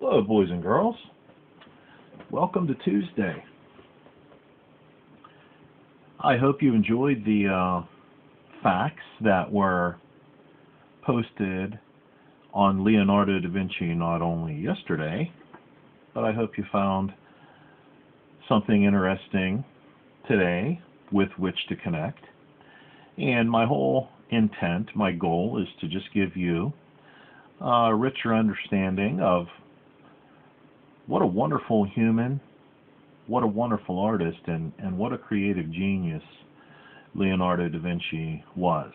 Hello, boys and girls. Welcome to Tuesday. I hope you enjoyed the facts that were posted on Leonardo da Vinci not only yesterday, but I hope you found something interesting today with which to connect. And my whole intent, my goal, is to just give you a richer understanding of what a wonderful human, what a wonderful artist, and what a creative genius Leonardo da Vinci was.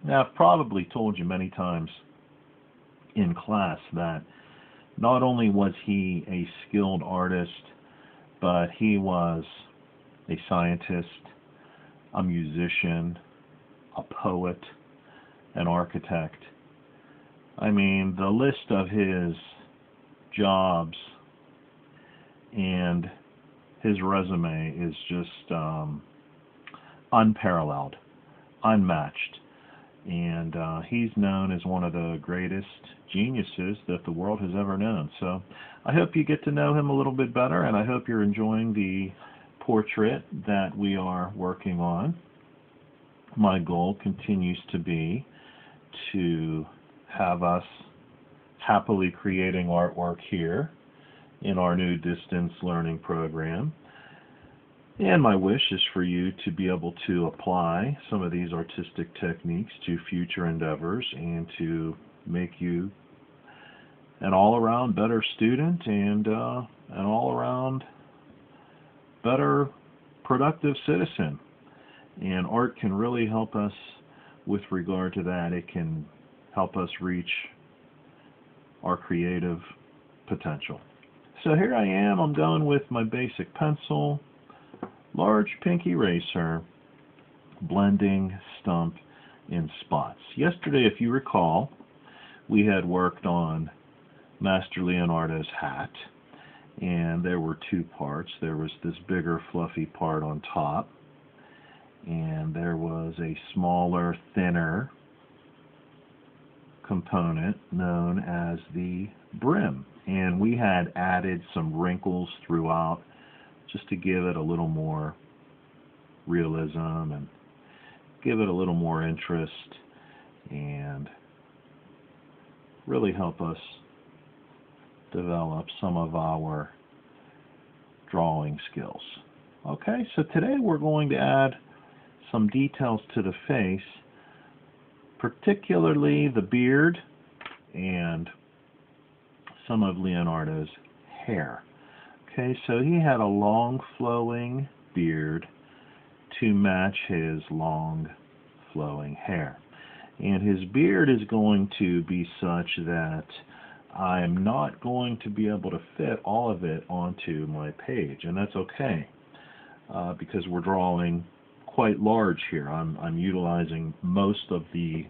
Now, I've probably told you many times in class that not only was he a skilled artist, but he was a scientist, a musician, a poet, an architect. I mean, the list of his jobs and his resume is just unparalleled, unmatched, and he's known as one of the greatest geniuses that the world has ever known. So I hope you get to know him a little bit better, and I hope you're enjoying the portrait that we are working on. My goal continues to be to have us happily creating artwork here in our new distance learning program. And my wish is for you to be able to apply some of these artistic techniques to future endeavors and to make you an all-around better student and an all-around better productive citizen. And art can really help us with regard to that. It can help us reach our creative potential. So here I am. I'm going with my basic pencil, large pink eraser, blending, stump, in spots. Yesterday, if you recall, we had worked on Master Leonardo's hat, and there were two parts. There was this bigger fluffy part on top, and there was a smaller, thinner component known as the brim. And we had added some wrinkles throughout just to give it a little more realism and give it a little more interest and really help us develop some of our drawing skills. Okay, so today we're going to add some details to the face, particularly the beard and some of Leonardo's hair. Okay, so he had a long flowing beard to match his long flowing hair. And his beard is going to be such that I'm not going to be able to fit all of it onto my page, and that's okay because we're drawing quite large here. I'm utilizing most of the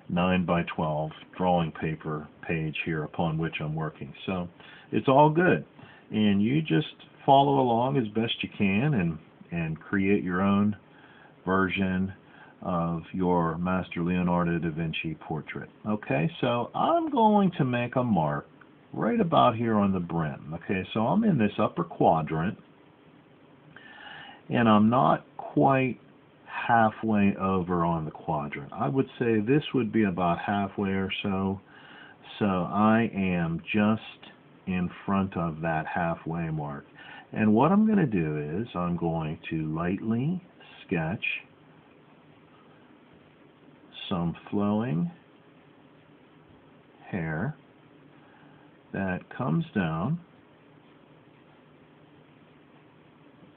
9 by 12 drawing paper page here upon which I'm working. So it's all good. And you just follow along as best you can and create your own version of your Master Leonardo da Vinci portrait. Okay, so I'm going to make a mark right about here on the brim. Okay, so I'm in this upper quadrant, and I'm not quite halfway over on the quadrant. I would say this would be about halfway or so. So I am just in front of that halfway mark. And what I'm going to do is I'm going to lightly sketch some flowing hair that comes down,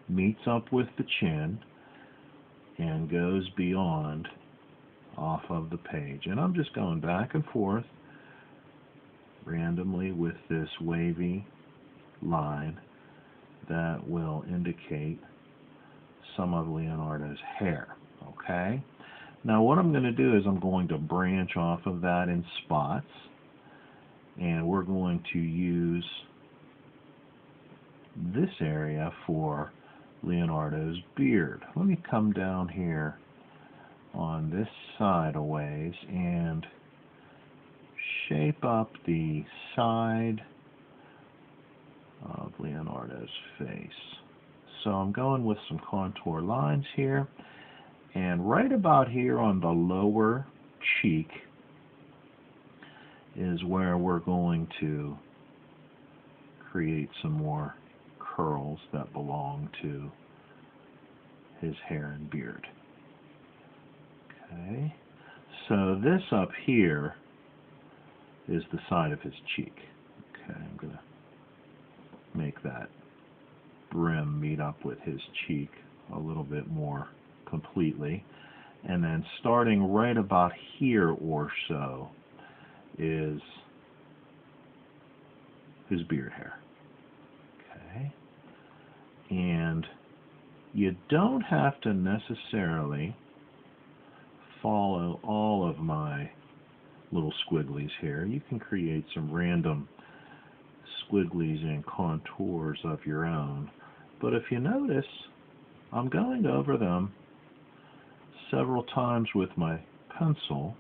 meets up with the chin, and goes beyond off of the page. And I'm just going back and forth randomly with this wavy line that will indicate some of Leonardo's hair. Okay? Now what I'm going to do is I'm going to branch off of that in spots, and we're going to use this area for Leonardo's beard. Let me come down here on this side a ways and shape up the side of Leonardo's face. So I'm going with some contour lines here, and right about here on the lower cheek is where we're going to create some more curls that belong to his hair and beard. Okay, so this up here is the side of his cheek. Okay, I'm going to make that brim meet up with his cheek a little bit more completely. And then starting right about here or so is his beard hair. Okay, and you don't have to necessarily follow all of my little squigglies here. You can create some random squigglies and contours of your own. But if you notice, I'm going over them several times with my pencil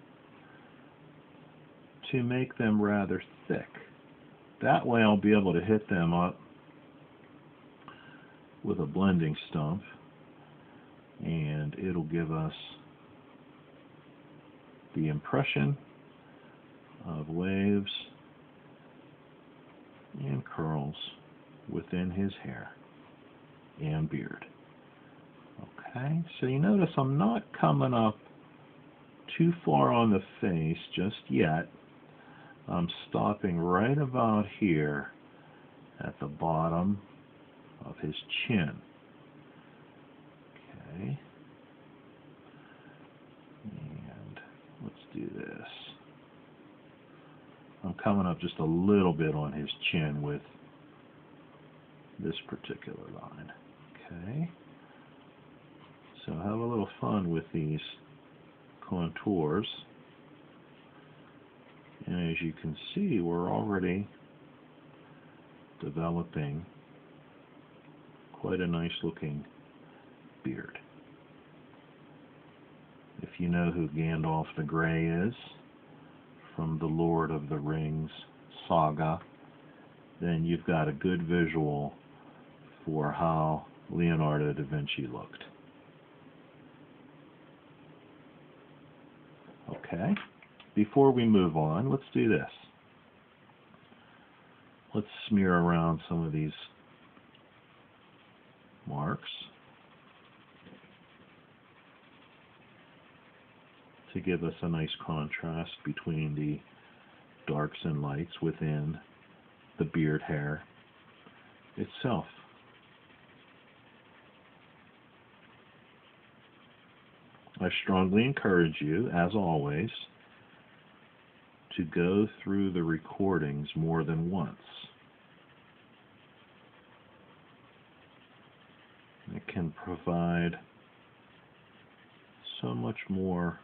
to make them rather thick. That way I'll be able to hit them up with a blending stump, and it'll give us the impression of waves and curls within his hair and beard. Okay, so you notice I'm not coming up too far on the face just yet. I'm stopping right about here at the bottom of his chin. Okay, and let's do this. I'm coming up just a little bit on his chin with this particular line. Okay, so have a little fun with these contours. And as you can see, we're already developing quite a nice looking beard. If you know who Gandalf the Grey is from the Lord of the Rings saga, then you've got a good visual for how Leonardo da Vinci looked. Okay, before we move on, let's do this. Let's smear around some of these marks to give us a nice contrast between the darks and lights within the beard hair itself. I strongly encourage you, as always, to go through the recordings more than once. It can provide so much more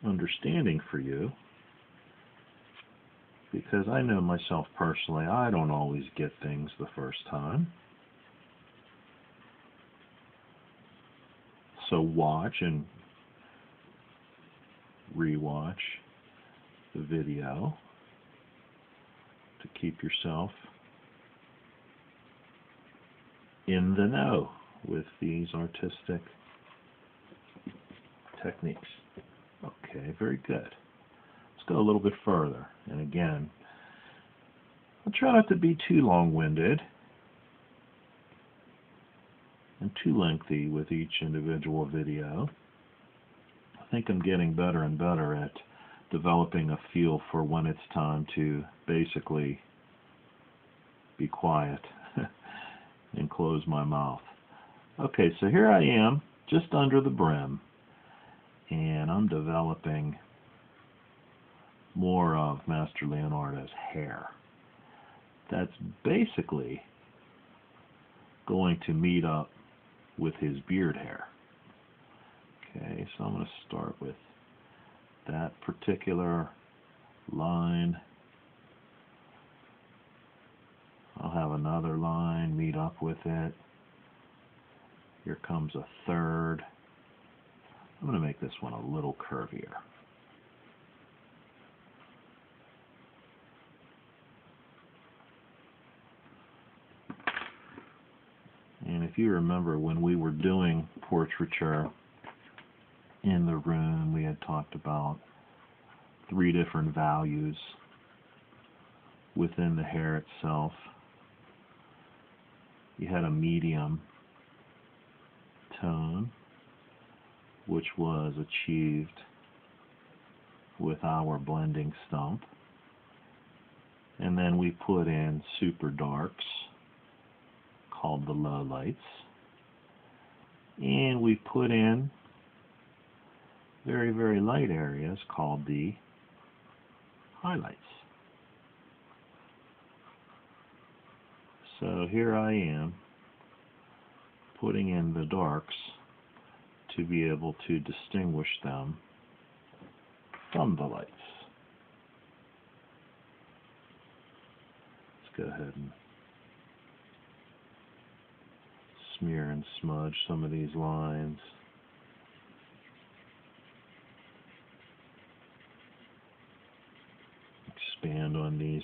understanding for you, because I know myself personally, I don't always get things the first time. So watch and rewatch the video to keep yourself in the know with these artistic techniques. Okay, very good. Let's go a little bit further. And again, I'll try not to be too long-winded and too lengthy with each individual video. I think I'm getting better and better at developing a feel for when it's time to basically be quiet and close my mouth. Okay, so here I am, just under the brim, and I'm developing more of Master Leonardo's hair. That's basically going to meet up with his beard hair. Okay, so I'm going to start with that particular line. I'll have another line meet up with it. Here comes a third. I'm going to make this one a little curvier. if you remember when we were doing portraiture in the room, we had talked about 3 different values within the hair itself. You had a medium tone, which was achieved with our blending stump. And then we put in super darks, called the lowlights. And we put in very, very light areas called the highlights. So here I am putting in the darks to be able to distinguish them from the lights. Let's go ahead and smear and smudge some of these lines. Expand on these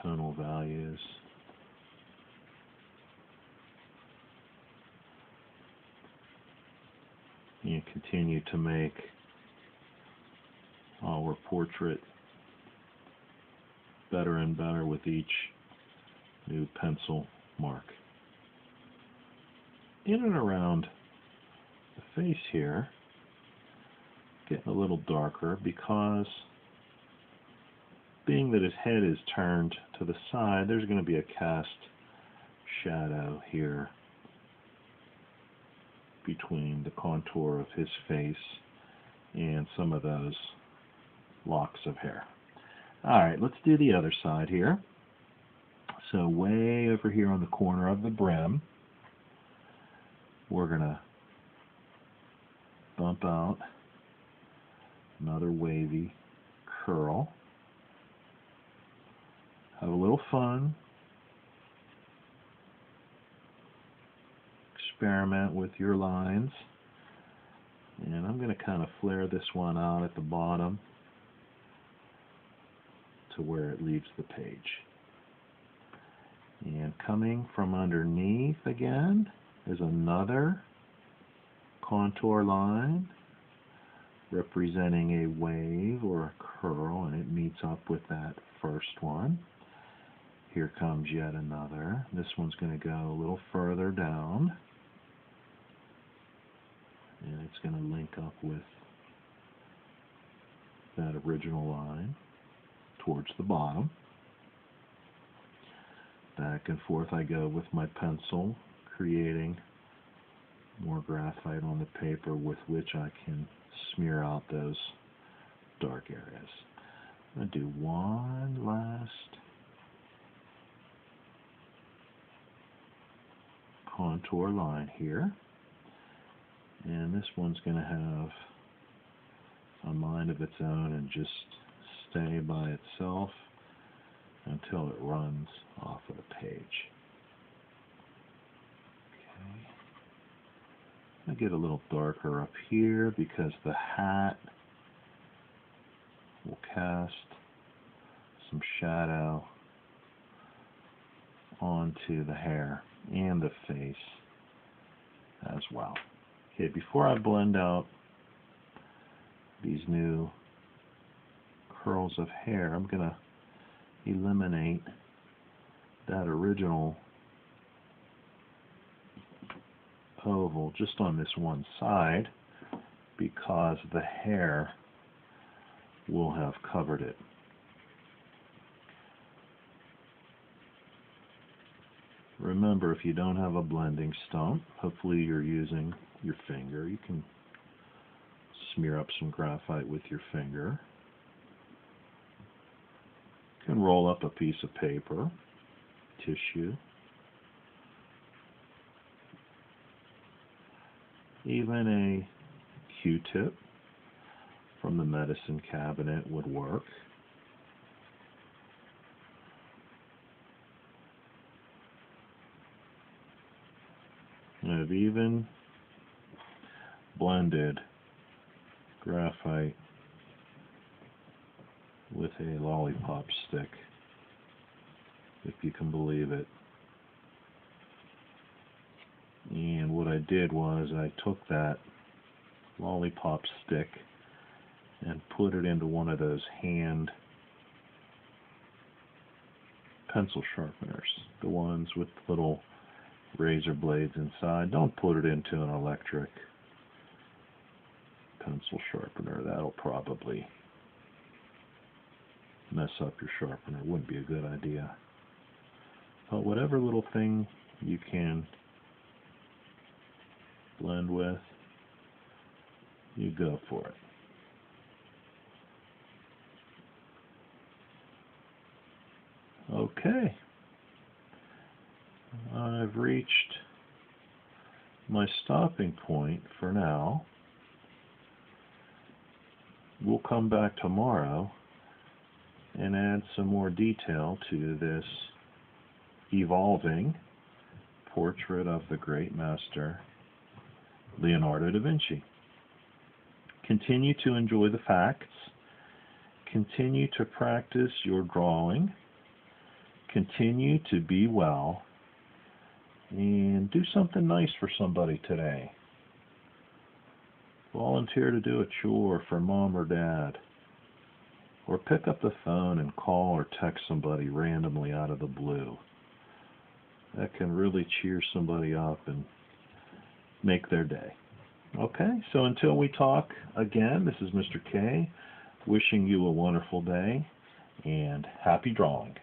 tonal values. And continue to make our portrait better and better with each new pencil mark. In and around the face here, getting a little darker because being that his head is turned to the side, there's going to be a cast shadow here between the contour of his face and some of those locks of hair. Alright, let's do the other side here. So way over here on the corner of the brim, we're going to bump out another wavy curl. Have a little fun. Experiment with your lines. And I'm going to kind of flare this one out at the bottom to where it leaves the page. And coming from underneath again is another contour line representing a wave or a curl, and it meets up with that first one. Here comes yet another. This one's going to go a little further down, and it's going to link up with that original line towards the bottom. Back and forth I go with my pencil, creating more graphite on the paper with which I can smear out those dark areas. I'm going to do one last contour line here, and this one's going to have a mind of its own and just stay by itself until it runs off of the page. Okay. I'll get a little darker up here because the hat will cast some shadow onto the hair and the face as well. Okay, before I blend out these new curls of hair, I'm going to eliminate that original oval just on this one side because the hair will have covered it. Remember, if you don't have a blending stump, hopefully you're using your finger. You can smear up some graphite with your finger. You can roll up a piece of paper, tissue. Even a Q-tip from the medicine cabinet would work. I've even blended graphite with a lollipop stick, if you can believe it. I did was I took that lollipop stick and put it into one of those hand pencil sharpeners, the ones with little razor blades inside. Don't put it into an electric pencil sharpener. That'll probably mess up your sharpener. Wouldn't be a good idea. But whatever little thing you can blend with, you go for it. Okay, I've reached my stopping point for now. We'll come back tomorrow and add some more detail to this evolving portrait of the great master Leonardo da Vinci. Continue to enjoy the facts. Continue to practice your drawing. Continue to be well. And do something nice for somebody today. Volunteer to do a chore for mom or dad. Or pick up the phone and call or text somebody randomly out of the blue. That can really cheer somebody up and make their day. Okay, so until we talk again, this is Mr. K, wishing you a wonderful day and happy drawing.